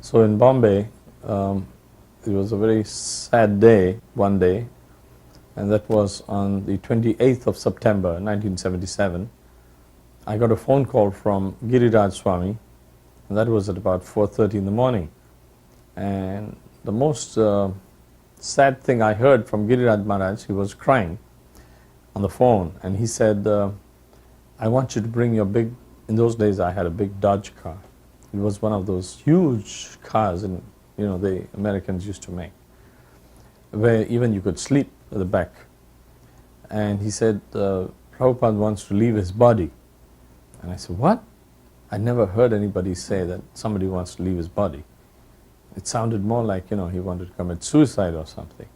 So in Bombay, it was a very sad day one day, and that was on the 28th of September 1977. I got a phone call from Giriraj Swami, and that was at about 4:30 in the morning. And the most sad thing I heard from Giriraj Maharaj, he was crying on the phone, and he said, I want you to bring your big, in those days I had a big Dodge car. It was one of those huge cars, and the Americans used to make, where even you could sleep at the back. And he said, Prabhupada wants to leave his body. And I said, what? I never heard anybody say that somebody wants to leave his body. It sounded more like, he wanted to commit suicide or something.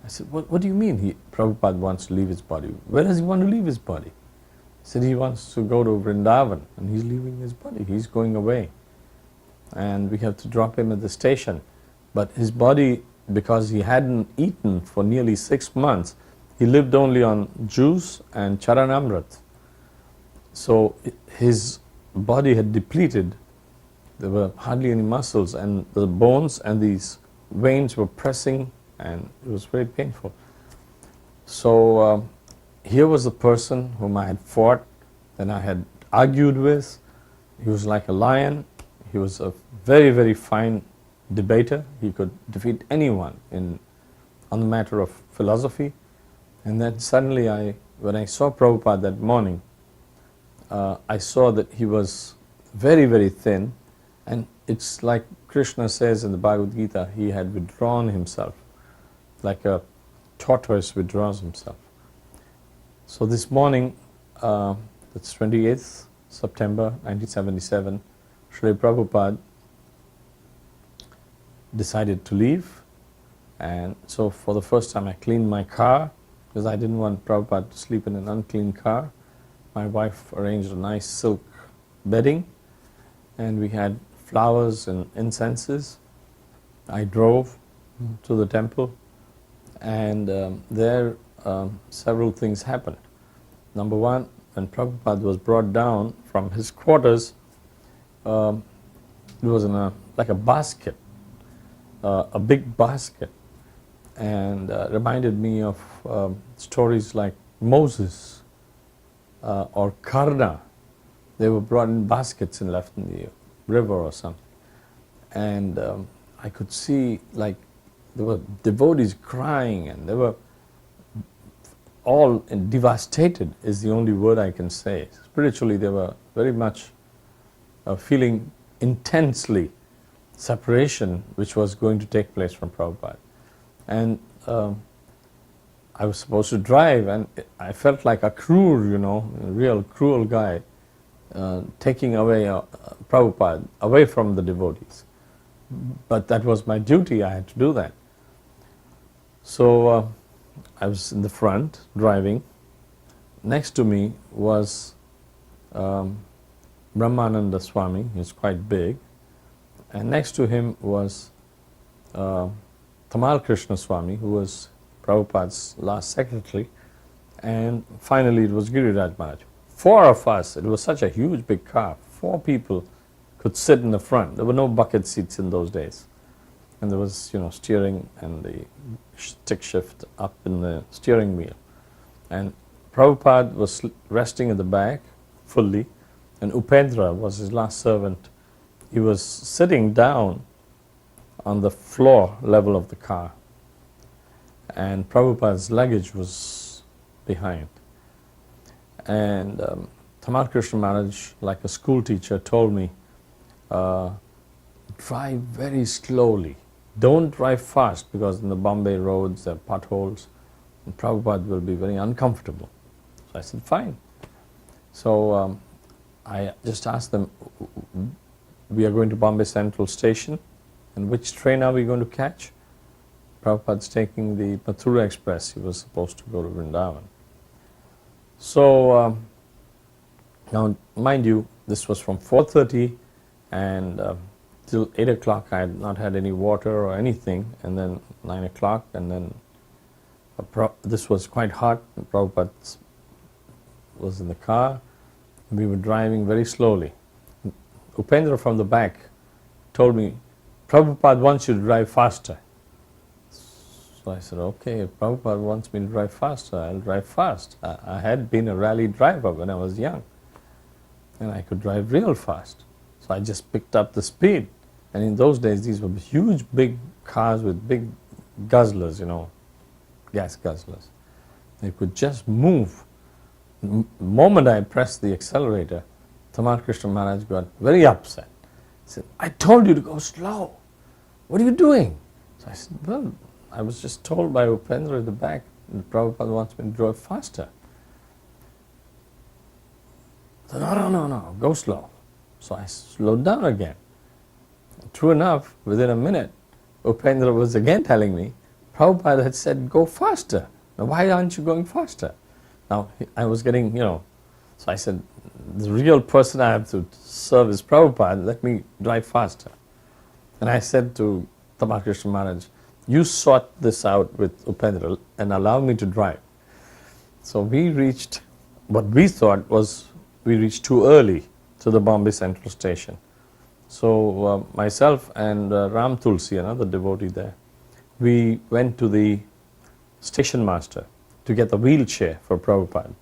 I said, what do you mean Prabhupada wants to leave his body? Where does he want to leave his body? He said he wants to go to Vrindavan, and he's leaving his body. He's going away. And we have to drop him at the station. But his body, because he hadn't eaten for nearly 6 months, he lived only on juice and charanamrit. So his body had depleted. There were hardly any muscles, and the bones and these veins were pressing, and it was very painful. So here was a person whom I had fought, and I had argued with. He was like a lion. He was a very, very fine debater. He could defeat anyone on the matter of philosophy. And then suddenly, when I saw Prabhupada that morning, I saw that he was very, very thin, and it's like Krishna says in the Bhagavad Gita, he had withdrawn himself, like a tortoise withdraws himself. So this morning, that's 28th September 1977, Srila Prabhupada decided to leave, and so for the first time I cleaned my car, because I didn't want Prabhupada to sleep in an unclean car. My wife arranged a nice silk bedding, and we had flowers and incenses. I drove to the temple, and there several things happened. Number one, when Prabhupada was brought down from his quarters, it was in like a basket, a big basket, and reminded me of stories like Moses or Karna. They were brought in baskets and left in the river or something. And I could see, like, there were devotees crying, and they were all devastated is the only word I can say. Spiritually, they were very much feeling intensely separation which was going to take place from Prabhupada. And I was supposed to drive, and I felt like a cruel, a real cruel guy, taking away Prabhupada away from the devotees. But that was my duty, I had to do that. So I was in the front driving. Next to me was Brahmananda Swami, he's quite big, and next to him was Tamal Krishna Swami, who was Prabhupada's last secretary, and finally it was Giriraj Maharaj. 4 of us, it was such a huge big car, 4 people could sit in the front. There were no bucket seats in those days. And there was, steering and the stick shift up in the steering wheel. And Prabhupada was resting in the back fully, and Upendra was his last servant. He was sitting down on the floor level of the car, and Prabhupada's luggage was behind. And Tamal Krishna Maharaj, like a school teacher, told me, drive very slowly. Don't drive fast, because in the Bombay roads there are potholes, and Prabhupada will be very uncomfortable. So I said, fine. So I just asked them, we are going to Bombay Central Station, and which train are we going to catch? Prabhupada's taking the Mathura Express. He was supposed to go to Vrindavan. So now, mind you, this was from 4:30, and till 8 o'clock I had not had any water or anything, and then 9 o'clock, and then this was quite hot, and Prabhupada was in the car. We were driving very slowly. Upendra from the back told me, Prabhupada wants you to drive faster. So I said, okay, if Prabhupada wants me to drive faster, I'll drive fast. I had been a rally driver when I was young, and I could drive real fast. So I just picked up the speed. And in those days, these were huge, big cars with big guzzlers, gas guzzlers. They could just move. The moment I pressed the accelerator, Tamal Krishna Maharaj got very upset. He said, I told you to go slow. What are you doing? So I said, well, I was just told by Upendra at the back that Prabhupada wants me to drive faster. So no, go slow. So I slowed down again. True enough, within a minute, Upendra was again telling me, Prabhupada had said, go faster. Now, why aren't you going faster? Now, I was getting, so I said, the real person I have to serve is Prabhupada, let me drive faster. And I said to Tamal Krishna Maharaj, you sort this out with Upendra and allow me to drive. So we reached, what we thought was, we reached too early to the Bombay Central Station. So myself and Ram Tulsi, another devotee there, we went to the station master to get the wheelchair for Prabhupada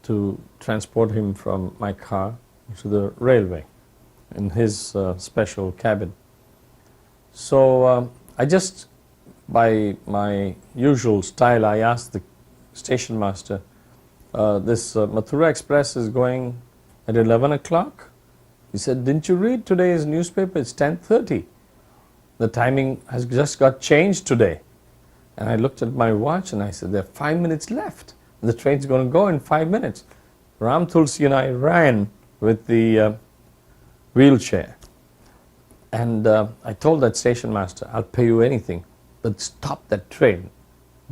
to transport him from my car to the railway in his special cabin. So I just, by my usual style, I asked the station master, this Mathura Express is going at 11 o'clock? He said, didn't you read today's newspaper? It's 10:30. The timing has just got changed today. And I looked at my watch and I said, there are 5 minutes left. The train's going to go in 5 minutes. Ram Tulsi and I ran with the wheelchair. And I told that station master, I'll pay you anything, but stop that train.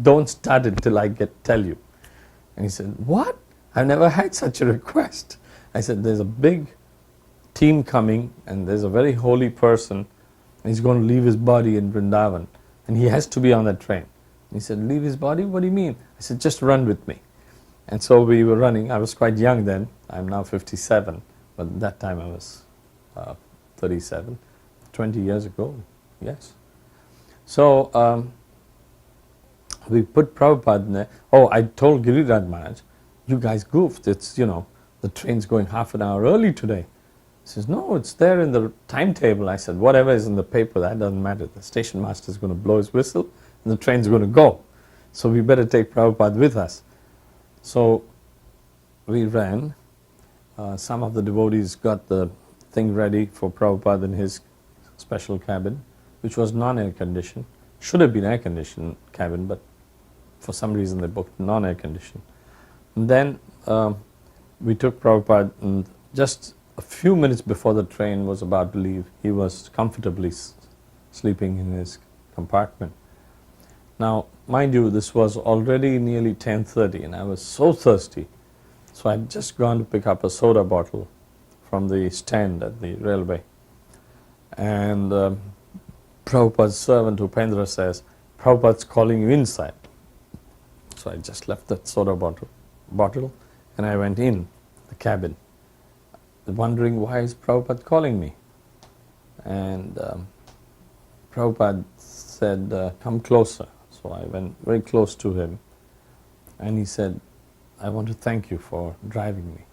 Don't start it till I tell you. And he said, what? I've never had such a request. I said, there's a big team coming and there's a very holy person and he's going to leave his body in Vrindavan and he has to be on that train. He said, leave his body? What do you mean? I said, just run with me. And so we were running. I was quite young then. I'm now 57, but at that time I was 37, 20 years ago, yes. So we put Prabhupada in there. Oh, I told Giriraj Maharaj, you guys goofed. It's, the train's going half an hour early today. He says, no, it's there in the timetable. I said, whatever is in the paper, that doesn't matter. The station master is going to blow his whistle and the train's going to go. So we better take Prabhupada with us. So we ran. Some of the devotees got the thing ready for Prabhupada in his special cabin, which was non-air conditioned. Should have been air conditioned cabin, but for some reason they booked non-air conditioned. And then we took Prabhupada, and just a few minutes before the train was about to leave, he was comfortably sleeping in his compartment. Now, mind you, this was already nearly 10:30 and I was so thirsty. So I'd just gone to pick up a soda bottle from the stand at the railway. And Prabhupada's servant Upendra says, Prabhupada's calling you inside. So I just left that soda bottle and I went in the cabin, wondering why is Prabhupada calling me. And Prabhupada said, come closer. So I went very close to him and he said, I want to thank you for driving me.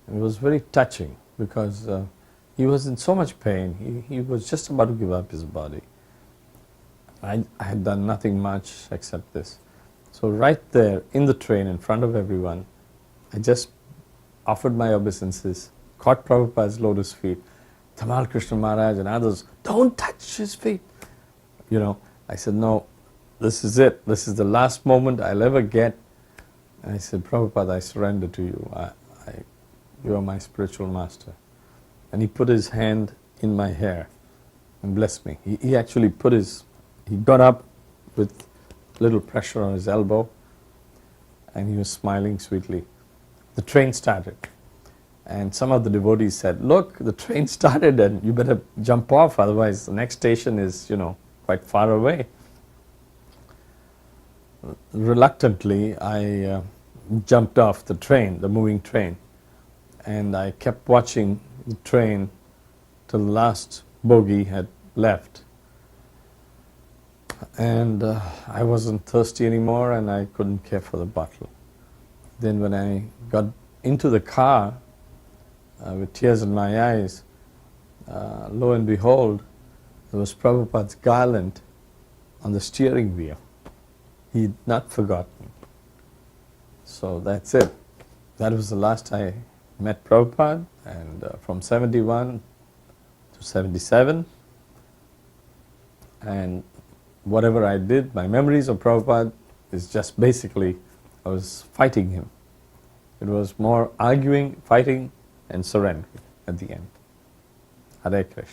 And it was very touching because he was in so much pain. He was just about to give up his body. I had done nothing much except this. So right there in the train in front of everyone, I just offered my obeisances, caught Prabhupada's lotus feet. Tamal Krishna Maharaj and others, don't touch his feet. I said, no, this is it. This is the last moment I'll ever get. And I said, Prabhupada, I surrender to you. You are my spiritual master. And he put his hand in my hair and blessed me. He actually he got up with little pressure on his elbow and he was smiling sweetly. The train started. And some of the devotees said, look, the train started and you better jump off, otherwise the next station is, quite far away. Reluctantly, I jumped off the train, the moving train, and I kept watching the train till the last bogie had left. And I wasn't thirsty anymore, and I couldn't care for the bottle. Then when I got into the car with tears in my eyes, lo and behold, there was Prabhupada's garland on the steering wheel. He'd not forgotten. So that's it. That was the last I met Prabhupada, and from 71 to 77, and whatever I did, my memories of Prabhupada is just basically I was fighting him. It was more arguing, fighting, and surrendering at the end. Hare Krishna.